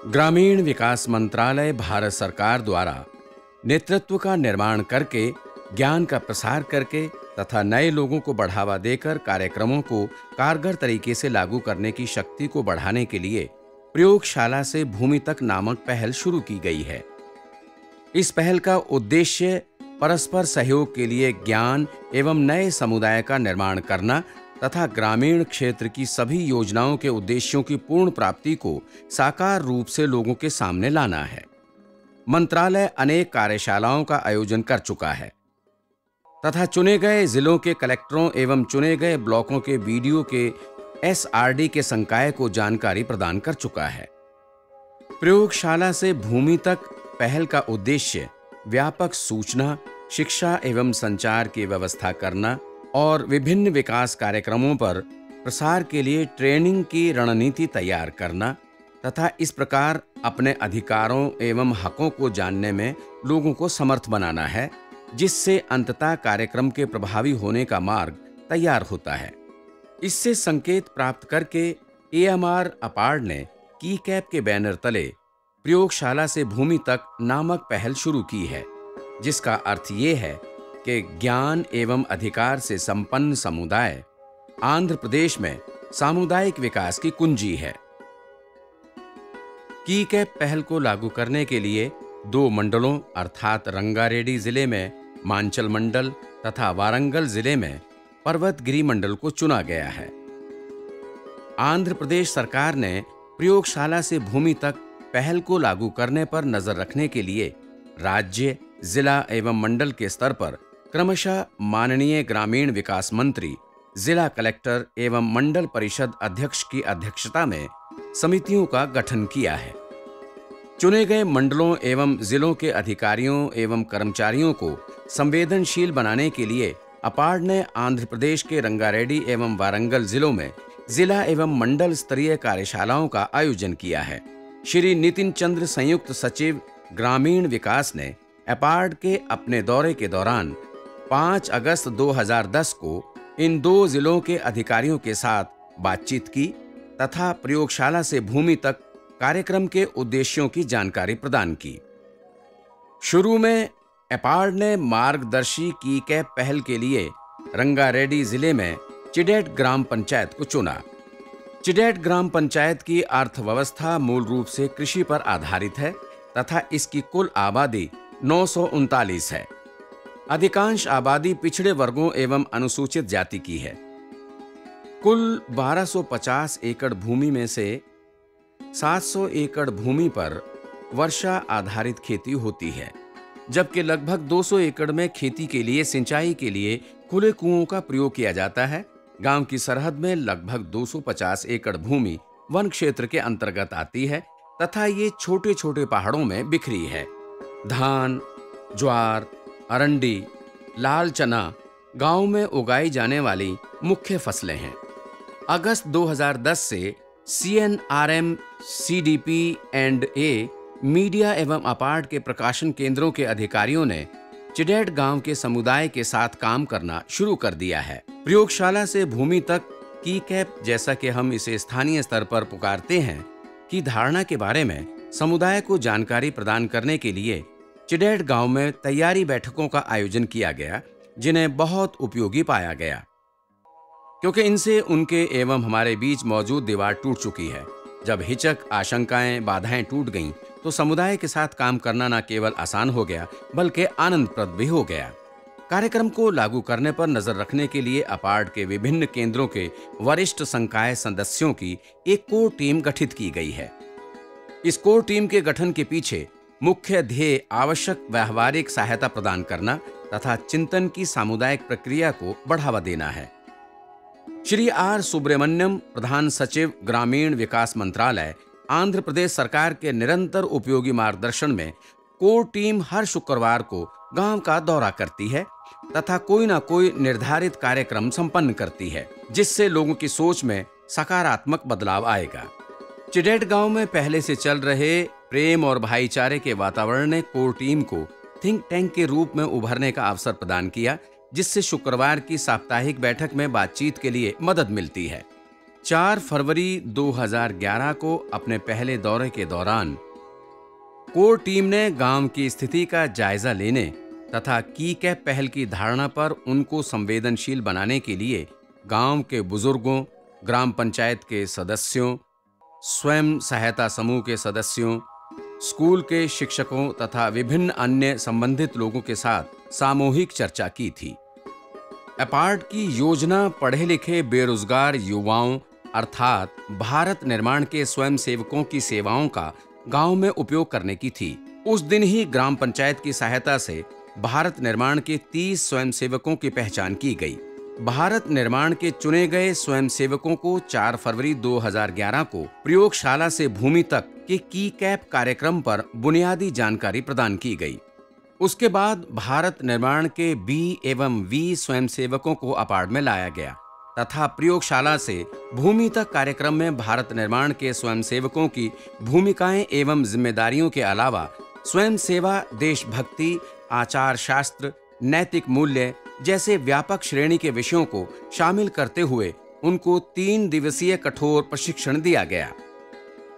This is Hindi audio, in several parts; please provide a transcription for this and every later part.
ग्रामीण विकास मंत्रालय भारत सरकार द्वारा नेतृत्व का निर्माण करके, ज्ञान का प्रसार करके तथा नए लोगों को बढ़ावा देकर कार्यक्रमों को कारगर तरीके से लागू करने की शक्ति को बढ़ाने के लिए प्रयोगशाला से भूमि तक नामक पहल शुरू की गई है। इस पहल का उद्देश्य परस्पर सहयोग के लिए ज्ञान एवं नए समुदाय का निर्माण करना तथा ग्रामीण क्षेत्र की सभी योजनाओं के उद्देश्यों की पूर्ण प्राप्ति को साकार रूप से लोगों के सामने लाना है। मंत्रालय अनेक कार्यशालाओं का आयोजन कर चुका है तथा चुने गए जिलों के कलेक्टरों एवं चुने गए ब्लॉकों के बीडीओ के एसआरडी के संकाय को जानकारी प्रदान कर चुका है। प्रयोगशाला से भूमि तक पहल का उद्देश्य व्यापक सूचना, शिक्षा एवं संचार की व्यवस्था करना और विभिन्न विकास कार्यक्रमों पर प्रसार के लिए ट्रेनिंग की रणनीति तैयार करना तथा इस प्रकार अपने अधिकारों एवं हकों को जानने में लोगों को समर्थ बनाना है, जिससे अंततः कार्यक्रम के प्रभावी होने का मार्ग तैयार होता है। इससे संकेत प्राप्त करके एएमआर अपार्ड ने कीकैप के बैनर तले प्रयोगशाला से भूमि तक नामक पहल शुरू की है, जिसका अर्थ ये है कि ज्ञान एवं अधिकार से संपन्न समुदाय आंध्र प्रदेश में सामुदायिक विकास की कुंजी है। कीकैप पहल को लागू करने के लिए 2 मंडलों अर्थात रंगारेड्डी जिले में मांचल मंडल तथा वारंगल जिले में पर्वतगिरी मंडल को चुना गया है। आंध्र प्रदेश सरकार ने प्रयोगशाला से भूमि तक पहल को लागू करने पर नजर रखने के लिए राज्य, जिला एवं मंडल के स्तर पर क्रमशः माननीय ग्रामीण विकास मंत्री, जिला कलेक्टर एवं मंडल परिषद अध्यक्ष की अध्यक्षता में समितियों का गठन किया है। चुने गए मंडलों एवं जिलों के अधिकारियों एवं कर्मचारियों को संवेदनशील बनाने के लिए अपार्ड ने आंध्र प्रदेश के रंगारेड्डी एवं वारंगल जिलों में जिला एवं मंडल स्तरीय कार्यशालाओं का आयोजन किया है। श्री नितिन चंद्र, संयुक्त सचिव ग्रामीण विकास ने अपार्ड के अपने दौरे के दौरान 5 अगस्त 2010 को इन 2 जिलों के अधिकारियों के साथ बातचीत की तथा प्रयोगशाला से भूमि तक कार्यक्रम के उद्देश्यों की जानकारी प्रदान की। शुरू में अपार्ड ने मार्गदर्शी कीकैप पहल के लिए रंगारेड्डी जिले में चिडेट ग्राम पंचायत को चुना। चिडेट ग्राम पंचायत की अर्थव्यवस्था मूल रूप से कृषि पर आधारित है तथा इसकी कुल आबादी 939 है। अधिकांश आबादी पिछड़े वर्गों एवं अनुसूचित जाति की है। कुल 1250 एकड़ भूमि में से 700 एकड़ भूमि पर वर्षा आधारित खेती होती है, जबकि लगभग 200 एकड़ में खेती के लिए सिंचाई के लिए खुले कुओं का प्रयोग किया जाता है। गांव की सरहद में लगभग 250 एकड़ भूमि वन क्षेत्र के अंतर्गत आती है तथा ये छोटे छोटे पहाड़ों में बिखरी है। धान, ज्वार, अरंडी, लाल चना गांव में उगाई जाने वाली मुख्य फसलें हैं। अगस्त 2010 से CNRM, CDP and A media एवं अपार्ड के प्रकाशन केंद्रों के अधिकारियों ने चिडेट गांव के समुदाय के साथ काम करना शुरू कर दिया है। प्रयोगशाला से भूमि तक कीकैप, जैसा कि हम इसे स्थानीय स्तर पर पुकारते हैं, की धारणा के बारे में समुदाय को जानकारी प्रदान करने के लिए चिडेट गांव में तैयारी बैठकों का आयोजन किया गया, जिन्हें बहुत उपयोगी पाया गया, क्योंकि इनसे उनके एवं हमारे बीच मौजूद दीवार टूट चुकी है। जब हिचक, आशंकाएं, बाधाएं टूट गईं, तो समुदाय के साथ काम करना न केवल आसान हो गया बल्कि आनंदप्रद भी हो गया। कार्यक्रम को लागू करने पर नजर रखने के लिए अपार्ड के विभिन्न केंद्रों के वरिष्ठ संकाय सदस्यों की एक कोर टीम गठित की गई है। इस कोर टीम के गठन के पीछे मुख्य ध्येय आवश्यक व्यावहारिक सहायता प्रदान करना तथा चिंतन की सामुदायिक प्रक्रिया को बढ़ावा देना है। श्री आर सुब्रमण्यम, प्रधान सचिव ग्रामीण विकास मंत्रालय, आंध्र प्रदेश सरकार के निरंतर उपयोगी मार्गदर्शन में कोर टीम हर शुक्रवार को गांव का दौरा करती है तथा कोई ना कोई निर्धारित कार्यक्रम संपन्न करती है, जिससे लोगों की सोच में सकारात्मक बदलाव आएगा। चिडेट गांव में पहले से चल रहे प्रेम और भाईचारे के वातावरण ने कोर टीम को थिंक टैंक के रूप में उभरने का अवसर प्रदान किया, जिससे शुक्रवार की साप्ताहिक बैठक में बातचीत के लिए मदद मिलती है। 4 फरवरी 2011 को अपने पहले दौरे के दौरान कोर टीम ने गांव की स्थिति का जायजा लेने तथा की कैप पहल की धारणा पर उनको संवेदनशील बनाने के लिए गांव के बुजुर्गों, ग्राम पंचायत के सदस्यों, स्वयं सहायता समूह के सदस्यों, स्कूल के शिक्षकों तथा विभिन्न अन्य संबंधित लोगों के साथ सामूहिक चर्चा की थी। अपार्ट की योजना पढ़े लिखे बेरोजगार युवाओं अर्थात भारत निर्माण के स्वयंसेवकों की सेवाओं का गांव में उपयोग करने की थी। उस दिन ही ग्राम पंचायत की सहायता से भारत निर्माण के 30 स्वयंसेवकों की पहचान की गई। भारत निर्माण के चुने गए स्वयंसेवकों को 4 फरवरी 2011 को प्रयोगशाला से भूमि तक के की कैप कार्यक्रम पर बुनियादी जानकारी प्रदान की गई। उसके बाद भारत निर्माण के बी एवं वी स्वयंसेवकों को अपार्ट में लाया गया तथा प्रयोगशाला से भूमि तक कार्यक्रम में भारत निर्माण के स्वयंसेवकों की भूमिकाएं एवं जिम्मेदारियों के अलावा स्वयं सेवा, देशभक्ति, आचार शास्त्र, नैतिक मूल्य जैसे व्यापक श्रेणी के विषयों को शामिल करते हुए उनको 3 दिवसीय कठोर प्रशिक्षण दिया गया।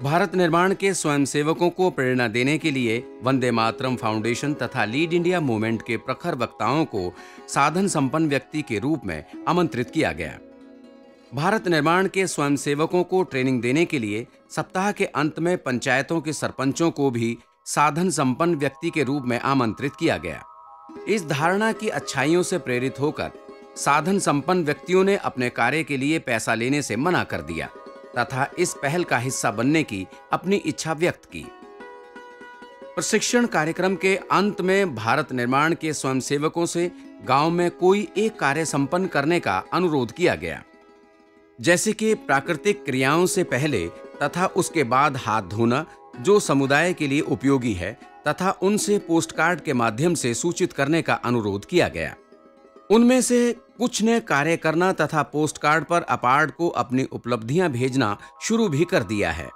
भारत निर्माण के स्वयंसेवकों को प्रेरणा देने के लिए वंदे मातरम फाउंडेशन तथा लीड इंडिया मूवमेंट के प्रखर वक्ताओं को साधन संपन्न व्यक्ति के रूप में आमंत्रित किया गया। भारत निर्माण के स्वयंसेवकों को ट्रेनिंग देने के लिए सप्ताह के अंत में पंचायतों के सरपंचों को भी साधन संपन्न व्यक्ति के रूप में आमंत्रित किया गया। इस धारणा की अच्छाइयों से प्रेरित होकर साधन संपन्न व्यक्तियों ने अपने कार्य के लिए पैसा लेने से मना कर दिया तथा इस पहल का हिस्सा बनने की अपनी इच्छा व्यक्त की। प्रशिक्षण कार्यक्रम के अंत में भारत निर्माण के स्वयंसेवकों से गांव में कोई एक कार्य संपन्न करने का अनुरोध किया गया, जैसे कि प्राकृतिक क्रियाओं से पहले तथा उसके बाद हाथ धोना जो समुदाय के लिए उपयोगी है तथा उनसे पोस्टकार्ड के माध्यम से सूचित करने का अनुरोध किया गया। उनमें से कुछ ने कार्य करना तथा पोस्टकार्ड पर अपार्ट को अपनी उपलब्धियां भेजना शुरू भी कर दिया है।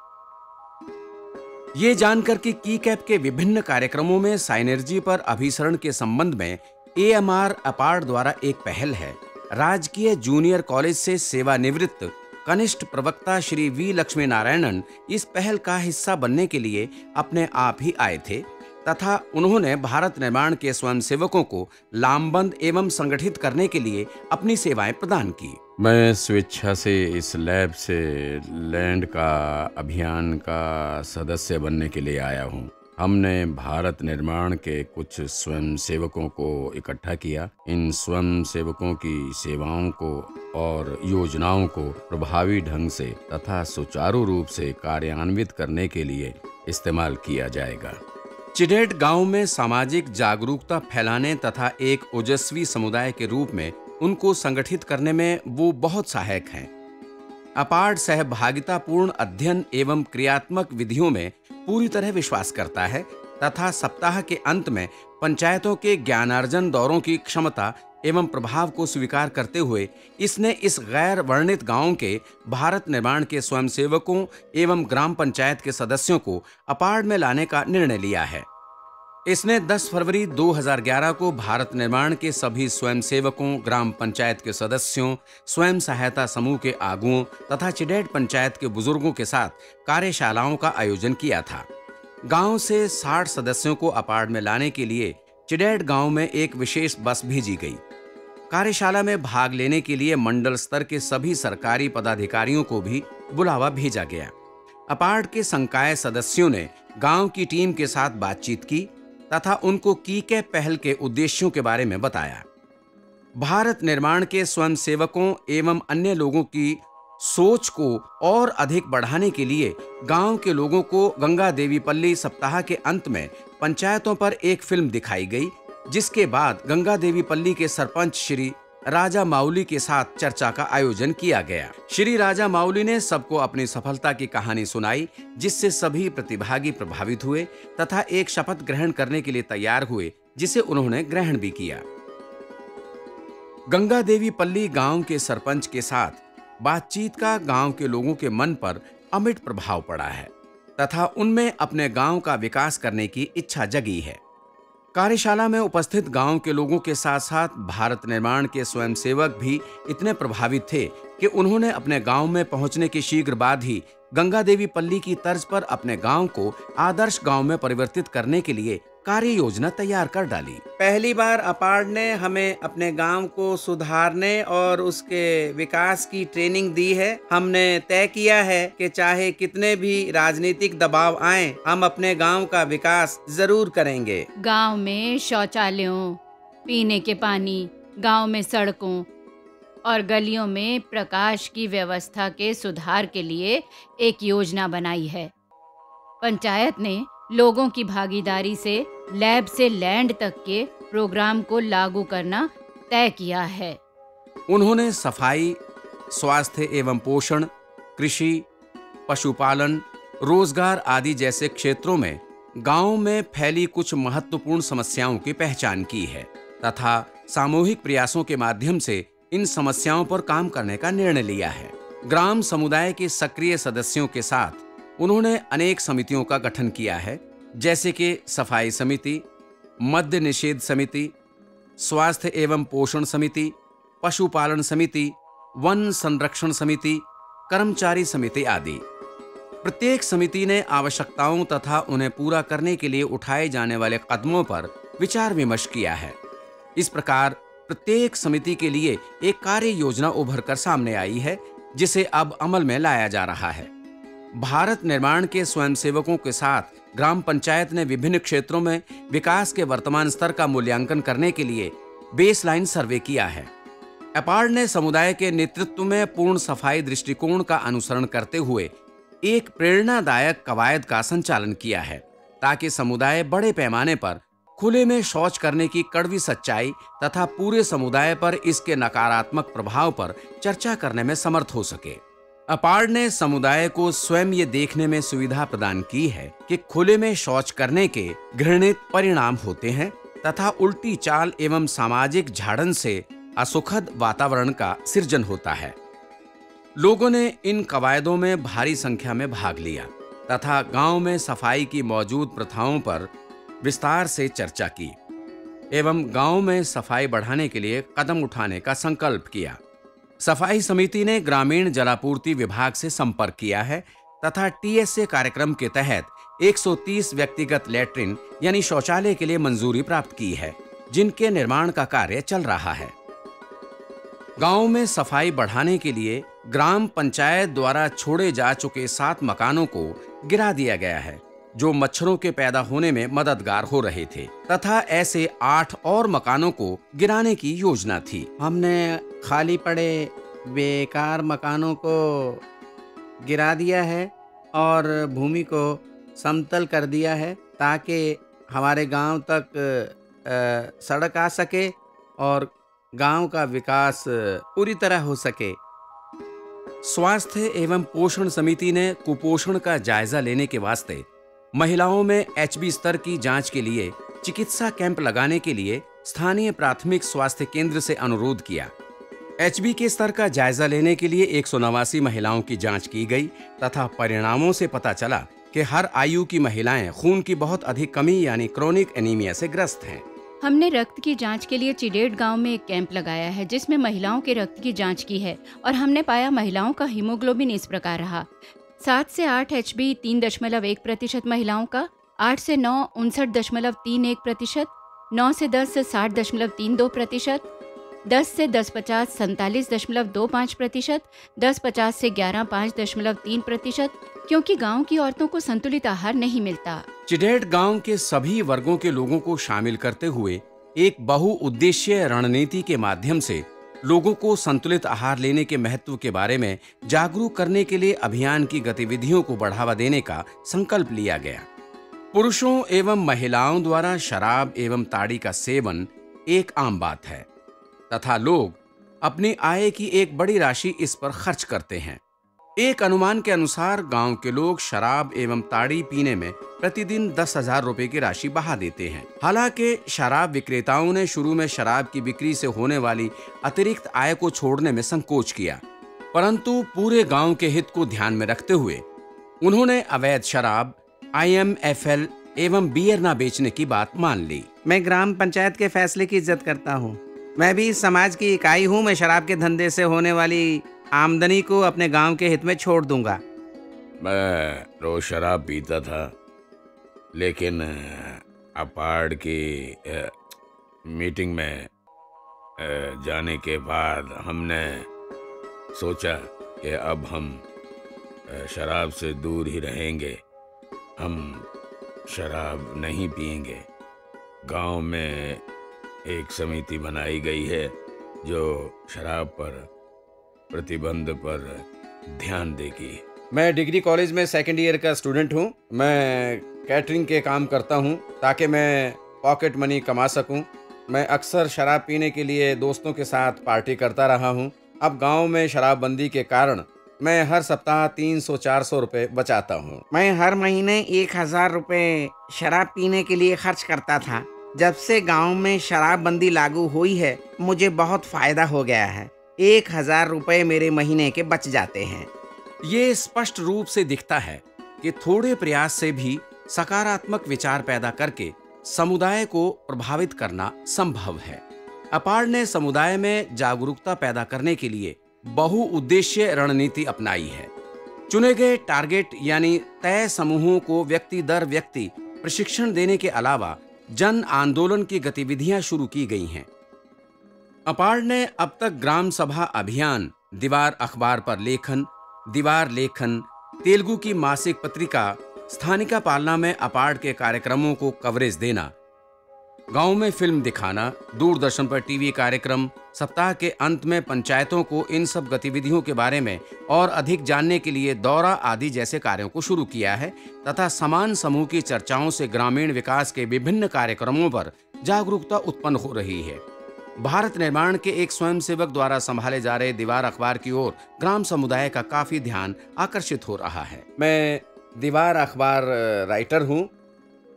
ये जानकर कि की कैप के विभिन्न कार्यक्रमों में साइनर्जी पर अभिसरण के संबंध में एएमआर अपार्ट द्वारा एक पहल है। राजकीय जूनियर कॉलेज से सेवानिवृत्त कनिष्ठ प्रवक्ता श्री वी लक्ष्मी नारायणन इस पहल का हिस्सा बनने के लिए अपने आप ही आए थे तथा उन्होंने भारत निर्माण के स्वयंसेवकों को लामबंद एवं संगठित करने के लिए अपनी सेवाएं प्रदान की। मैं स्वेच्छा से इस लैब से लैंड का अभियान का सदस्य बनने के लिए आया हूँ। हमने भारत निर्माण के कुछ स्वयंसेवकों को इकट्ठा किया। इन स्वयंसेवकों की सेवाओं को और योजनाओं को प्रभावी ढंग से तथा सुचारू रूप से कार्यान्वित करने के लिए इस्तेमाल किया जाएगा। चिडेट गांव में सामाजिक जागरूकता फैलाने तथा एक ओजस्वी समुदाय के रूप में उनको संगठित करने में वो बहुत सहायक हैं। अपार्ट सहभागितापूर्ण अध्ययन एवं क्रियात्मक विधियों में पूरी तरह विश्वास करता है तथा सप्ताह के अंत में पंचायतों के ज्ञानार्जन दौरों की क्षमता एवं प्रभाव को स्वीकार करते हुए इसने इस गैर वर्णित गांव के भारत निर्माण के स्वयंसेवकों एवं ग्राम पंचायत के सदस्यों को अपार्ट में लाने का निर्णय लिया है। इसने 10 फरवरी 2011 को भारत निर्माण के सभी स्वयंसेवकों, ग्राम पंचायत के सदस्यों, स्वयं सहायता समूह के आगुओं तथा चिडेट पंचायत के बुजुर्गों के साथ कार्यशालाओं का आयोजन किया था। गांव से 60 सदस्यों को अपार्ट में लाने के लिए चिडेट गांव में एक विशेष बस भेजी गई। कार्यशाला में भाग लेने के लिए मंडल स्तर के सभी सरकारी पदाधिकारियों को भी बुलावा भेजा गया। अपार्ट के संकाय सदस्यों ने गांव की टीम के साथ बातचीत की तथा उनको की कैप पहल के उद्देश्यों के बारे में बताया। भारत निर्माण के स्वयंसेवकों एवं अन्य लोगों की सोच को और अधिक बढ़ाने के लिए गांव के लोगों को गंगा देवी पल्ली सप्ताह के अंत में पंचायतों पर एक फिल्म दिखाई गई, जिसके बाद गंगा देवी पल्ली के सरपंच श्री राजा माउली के साथ चर्चा का आयोजन किया गया। श्री राजा माउली ने सबको अपनी सफलता की कहानी सुनाई, जिससे सभी प्रतिभागी प्रभावित हुए तथा एक शपथ ग्रहण करने के लिए तैयार हुए, जिसे उन्होंने ग्रहण भी किया। गंगा देवी पल्ली गांव के सरपंच के साथ बातचीत का गांव के लोगों के मन पर अमिट प्रभाव पड़ा है तथा उनमें अपने गांव का विकास करने की इच्छा जगी है। कार्यशाला में उपस्थित गांव के लोगों के साथ साथ भारत निर्माण के स्वयंसेवक भी इतने प्रभावित थे कि उन्होंने अपने गांव में पहुंचने के शीघ्र बाद ही गंगा देवी पल्ली की तर्ज पर अपने गांव को आदर्श गांव में परिवर्तित करने के लिए कार्य योजना तैयार कर डाली। पहली बार अपार्ड ने हमें अपने गांव को सुधारने और उसके विकास की ट्रेनिंग दी है। हमने तय किया है कि चाहे कितने भी राजनीतिक दबाव आए, हम अपने गांव का विकास जरूर करेंगे। गांव में शौचालयों, पीने के पानी, गांव में सड़कों और गलियों में प्रकाश की व्यवस्था के सुधार के लिए एक योजना बनाई है। पंचायत ने लोगों की भागीदारी से लैब से लैंड तक के प्रोग्राम को लागू करना तय किया है। उन्होंने सफाई, स्वास्थ्य एवं पोषण, कृषि, पशुपालन, रोजगार आदि जैसे क्षेत्रों में गांव में फैली कुछ महत्वपूर्ण समस्याओं की पहचान की है तथा सामूहिक प्रयासों के माध्यम से इन समस्याओं पर काम करने का निर्णय लिया है। ग्राम समुदाय के सक्रिय सदस्यों के साथ उन्होंने अनेक समितियों का गठन किया है, जैसे कि सफाई समिति, मद्य निषेध समिति, स्वास्थ्य एवं पोषण समिति, पशुपालन समिति, वन संरक्षण समिति, कर्मचारी समिति आदि। प्रत्येक समिति ने आवश्यकताओं तथा उन्हें पूरा करने के लिए उठाए जाने वाले कदमों पर विचार विमर्श किया है। इस प्रकार प्रत्येक समिति के लिए एक कार्य योजना उभर कर सामने आई है, जिसे अब अमल में लाया जा रहा है। भारत निर्माण के स्वयंसेवकों के साथ ग्राम पंचायत ने विभिन्न क्षेत्रों में विकास के वर्तमान स्तर का मूल्यांकन करने के लिए बेसलाइन सर्वे किया है। अपार्ड ने समुदाय के नेतृत्व में पूर्ण सफाई दृष्टिकोण का अनुसरण करते हुए एक प्रेरणादायक कवायद का संचालन किया है, ताकि समुदाय बड़े पैमाने पर खुले में शौच करने की कड़वी सच्चाई तथा पूरे समुदाय पर इसके नकारात्मक प्रभाव पर चर्चा करने में समर्थ हो सके। अपार्ड ने समुदाय को स्वयं ये देखने में सुविधा प्रदान की है कि खुले में शौच करने के घृणित परिणाम होते हैं तथा उल्टी चाल एवं सामाजिक झाड़न से असुखद वातावरण का सृजन होता है। लोगों ने इन कवायदों में भारी संख्या में भाग लिया तथा गांव में सफाई की मौजूद प्रथाओं पर विस्तार से चर्चा की एवं गांव में सफाई बढ़ाने के लिए कदम उठाने का संकल्प किया। सफाई समिति ने ग्रामीण जलापूर्ति विभाग से संपर्क किया है तथा टीएसए कार्यक्रम के तहत 130 व्यक्तिगत लैट्रिन यानी शौचालय के लिए मंजूरी प्राप्त की है, जिनके निर्माण का कार्य चल रहा है। गांव में सफाई बढ़ाने के लिए ग्राम पंचायत द्वारा छोड़े जा चुके 7 मकानों को गिरा दिया गया है, जो मच्छरों के पैदा होने में मददगार हो रहे थे तथा ऐसे 8 और मकानों को गिराने की योजना थी। हमने खाली पड़े बेकार मकानों को गिरा दिया है और भूमि को समतल कर दिया है, ताकि हमारे गांव तक सड़क आ सके और गांव का विकास पूरी तरह हो सके। स्वास्थ्य एवं पोषण समिति ने कुपोषण का जायजा लेने के वास्ते महिलाओं में एचबी स्तर की जांच के लिए चिकित्सा कैंप लगाने के लिए स्थानीय प्राथमिक स्वास्थ्य केंद्र से अनुरोध किया। एचबी के स्तर का जायजा लेने के लिए 189 महिलाओं की जांच की गई तथा परिणामों से पता चला कि हर आयु की महिलाएं खून की बहुत अधिक कमी यानी क्रोनिक एनीमिया से ग्रस्त हैं। हमने रक्त की जांच के लिए चिडेट गांव में एक कैंप लगाया है, जिसमें महिलाओं के रक्त की जांच की है और हमने पाया महिलाओं का हीमोग्लोबिन इस प्रकार रहा: 7 से 8 HB 3.1% महिलाओं का, 8 से 9 59.31%, 9 से 10 60.32%, 10 से 10-50 47.25%, 10-50 से 11 5.3%, क्योंकि गांव की औरतों को संतुलित आहार नहीं मिलता। चिडेट गांव के सभी वर्गों के लोगों को शामिल करते हुए एक बहुउद्देशीय रणनीति के माध्यम से लोगों को संतुलित आहार लेने के महत्व के बारे में जागरूक करने के लिए अभियान की गतिविधियों को बढ़ावा देने का संकल्प लिया गया। पुरुषों एवं महिलाओं द्वारा शराब एवं ताड़ी का सेवन एक आम बात है तथा लोग अपनी आय की एक बड़ी राशि इस पर खर्च करते हैं। एक अनुमान के अनुसार गांव के लोग शराब एवं ताड़ी पीने में प्रतिदिन 10,000 रुपए की राशि बहा देते हैं। हालांकि शराब विक्रेताओं ने शुरू में शराब की बिक्री से होने वाली अतिरिक्त आय को छोड़ने में संकोच किया, परंतु पूरे गांव के हित को ध्यान में रखते हुए उन्होंने अवैध शराब, IMFL एवं बियर ना बेचने की बात मान ली। मैं ग्राम पंचायत के फैसले की इज्जत करता हूँ। मैं भी इस समाज की इकाई हूँ। मैं शराब के धंधे से होने वाली आमदनी को अपने गांव के हित में छोड़ दूंगा। मैं रोज शराब पीता था, लेकिन अपार्ड की मीटिंग में जाने के बाद हमने सोचा कि अब हम शराब से दूर ही रहेंगे। हम शराब नहीं पिएंगे। गांव में एक समिति बनाई गई है जो शराब पर प्रतिबंध पर ध्यान देगी। मैं डिग्री कॉलेज में सेकेंड ईयर का स्टूडेंट हूँ। मैं कैटरिंग के काम करता हूँ ताकि मैं पॉकेट मनी कमा सकूँ। मैं अक्सर शराब पीने के लिए दोस्तों के साथ पार्टी करता रहा हूँ। अब गांव में शराबबंदी के कारण मैं हर सप्ताह 300-400 रुपए बचाता हूँ। मैं हर महीने 1000 रुपये शराब पीने के लिए खर्च करता था। जब से गांव में शराबबंदी लागू हुई है मुझे बहुत फायदा हो गया है। 1000 रुपये मेरे महीने के बच जाते हैं। ये स्पष्ट रूप से दिखता है कि थोड़े प्रयास से भी सकारात्मक विचार पैदा करके समुदाय को प्रभावित करना संभव है। अपार्ड ने समुदाय में जागरूकता पैदा करने के लिए बहुउद्देशीय रणनीति अपनाई है। चुने गए टारगेट यानी तय समूहों को व्यक्ति दर व्यक्ति प्रशिक्षण देने के अलावा जन आंदोलन की गतिविधियां शुरू की गई हैं। अपार्ड ने अब तक ग्राम सभा अभियान, दीवार अखबार पर लेखन, दीवार लेखन, तेलुगु की मासिक पत्रिका स्थानिका पालना में अपार्ड के कार्यक्रमों को कवरेज देना, गांव में फिल्म दिखाना, दूरदर्शन पर टीवी कार्यक्रम, सप्ताह के अंत में पंचायतों को इन सब गतिविधियों के बारे में और अधिक जानने के लिए दौरा आदि जैसे कार्यों को शुरू किया है तथा समान समूह की चर्चाओं से ग्रामीण विकास के विभिन्न कार्यक्रमों पर जागरूकता उत्पन्न हो रही है। भारत निर्माण के एक स्वयंसेवक द्वारा संभाले जा रहे दीवार अखबार की ओर ग्राम समुदाय का काफी ध्यान आकर्षित हो रहा है। मैं दीवार अखबार राइटर हूँ।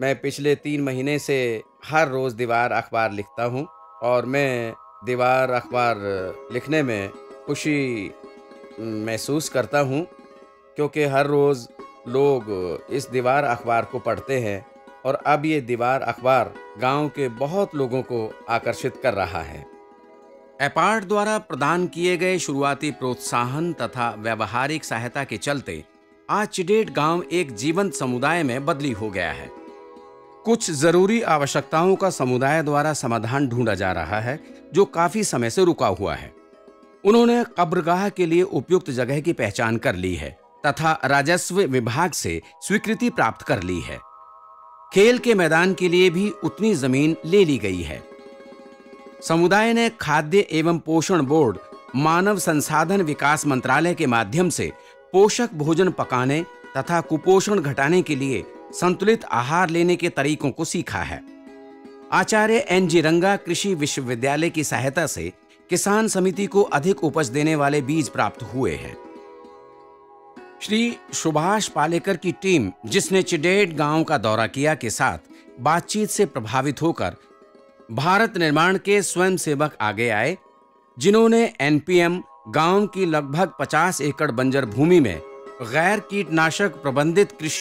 मैं पिछले 3 महीने से हर रोज दीवार अखबार लिखता हूँ और मैं दीवार अखबार लिखने में खुशी महसूस करता हूँ क्योंकि हर रोज लोग इस दीवार अखबार को पढ़ते हैं और अब ये दीवार अखबार गांव के बहुत लोगों को आकर्षित कर रहा है। अपार्ड द्वारा प्रदान किए गए शुरुआती प्रोत्साहन तथा व्यावहारिक सहायता के चलते आज चिडेट गांव एक जीवंत समुदाय में बदली हो गया है। कुछ जरूरी आवश्यकताओं का समुदाय द्वारा समाधान ढूंढा जा रहा है जो काफी समय से रुका हुआ है। उन्होंने कब्रगाह के लिए उपयुक्त जगह की पहचान कर ली है तथा राजस्व विभाग से स्वीकृति प्राप्त कर ली है। खेल के मैदान के लिए भी उतनी जमीन ले ली गई है। समुदाय ने खाद्य एवं पोषण बोर्ड, मानव संसाधन विकास मंत्रालय के माध्यम से पोषक भोजन पकाने तथा कुपोषण घटाने के लिए संतुलित आहार लेने के तरीकों को सीखा है। आचार्य एन.जी. रंगा कृषि विश्वविद्यालय की सहायता से किसान समिति को अधिक उपज देने वाले बीज प्राप्त हुए हैं। श्री सुभाष पालेकर की टीम, जिसने चिडेट गांव का दौरा किया, के साथ बातचीत से प्रभावित होकर भारत निर्माण के स्वयंसेवक आगे आए, जिन्होंने एनपीएम गांव की लगभग 50 एकड़ बंजर भूमि में गैर कीटनाशक प्रबंधित कृषि